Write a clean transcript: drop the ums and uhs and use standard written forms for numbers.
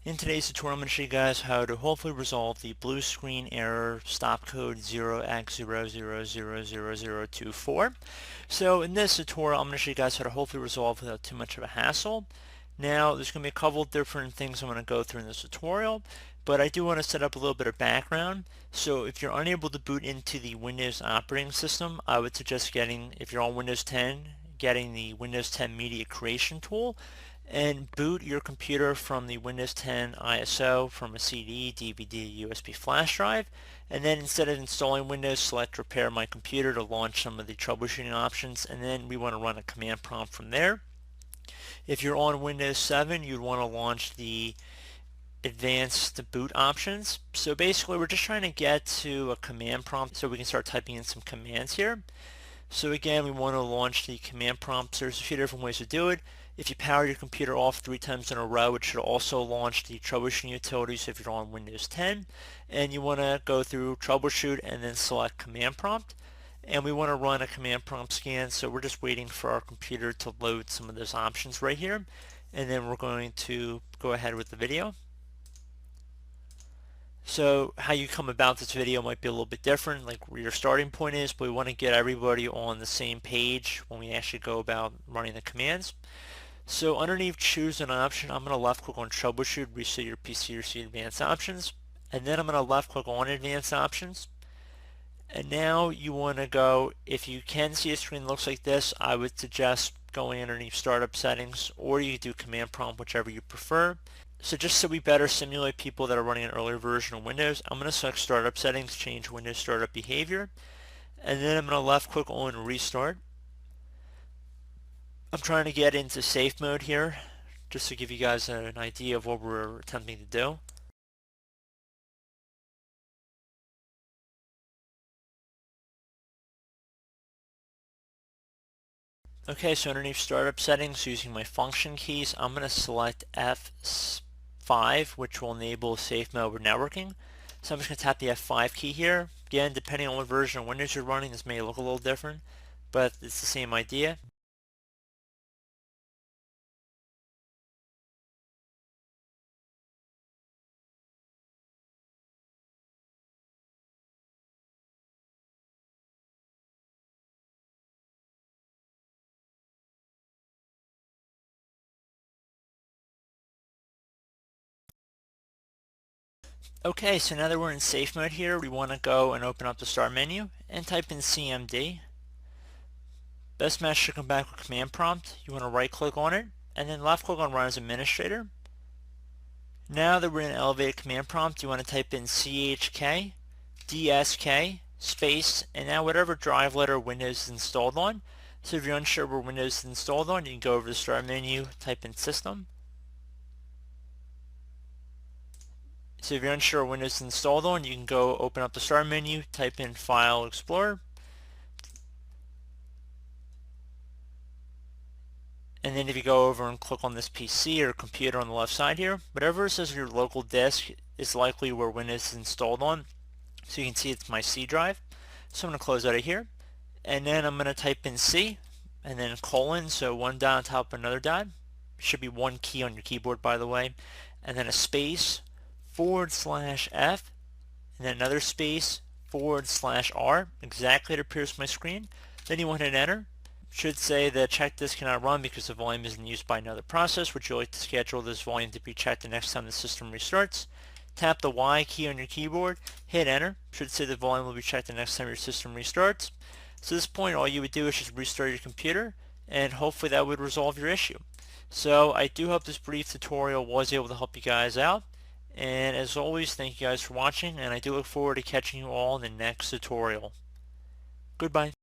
In today's tutorial, I'm going to show you guys how to hopefully resolve the blue screen error stop code 0x00000024. So in this tutorial, I'm going to show you guys how to hopefully resolve without too much of a hassle. Now, there's going to be a couple of different things I'm going to go through in this tutorial, but I do want to set up a little bit of background. So if you're unable to boot into the Windows operating system, I would suggest getting, if you're on Windows 10, getting the Windows 10 Media Creation tool and boot your computer from the Windows 10 ISO from a CD, DVD, USB flash drive, and then instead of installing Windows, select Repair My Computer to launch some of the troubleshooting options, and then we want to run a command prompt from there. If you're on Windows 7, you'd want to launch the advanced boot options. So basically we're just trying to get to a command prompt so we can start typing in some commands here. So again, we want to launch the command prompt. So there's a few different ways to do it. If you power your computer off 3 times in a row, it should also launch the troubleshooting utilities if you're on Windows 10. And you want to go through troubleshoot and then select command prompt. And we want to run a command prompt scan, so we're just waiting for our computer to load some of those options right here. And then we're going to go ahead with the video. So how you come about this video might be a little bit different, like where your starting point is, but we want to get everybody on the same page when we actually go about running the commands. So underneath choose an option, I'm going to left click on troubleshoot, reset your PC or see advanced options, and then I'm going to left click on advanced options. And now you want to go, if you can see a screen that looks like this, I would suggest going underneath startup settings, or you could do command prompt, whichever you prefer. So just so we better simulate people that are running an earlier version of Windows, I'm going to select startup settings, change Windows startup behavior, and then I'm going to left click on restart. I'm trying to get into safe mode here, just to give you guys an idea of what we're attempting to do. Okay, so underneath startup settings, using my function keys, I'm going to select F5, which will enable safe mode with networking. So I'm just going to tap the F5 key here. Again, depending on what version of Windows you're running, this may look a little different, but it's the same idea. Okay, so now that we're in safe mode here, we want to go and open up the start menu and type in CMD. Best match should come back with command prompt. You want to right click on it and then left click on run as administrator. Now that we're in elevated command prompt, you want to type in CHK, DSK, space, and now whatever drive letter Windows is installed on. So if you're unsure where Windows is installed on, you can go over the start menu, type in system. So if you're unsure what Windows is installed on, you can go open up the start menu, type in File Explorer, and then if you go over and click on this PC or computer on the left side here, whatever it says your local disk is likely where Windows is installed on. So you can see it's my C drive. So I'm going to close out of here, and then I'm going to type in C, and then colon, so one dot on top of another dot. It should be one key on your keyboard, by the way, and then a space, /F, and then another space, /R, exactly it appears on my screen. Then you want to hit enter. It should say the check disk cannot run because the volume isn't used by another process. Would you like to schedule this volume to be checked the next time the system restarts? Tap the Y key on your keyboard, hit enter. It should say the volume will be checked the next time your system restarts. So at this point, all you would do is just restart your computer, and hopefully that would resolve your issue. So I do hope this brief tutorial was able to help you guys out. And as always, thank you guys for watching, and I do look forward to catching you all in the next tutorial. Goodbye.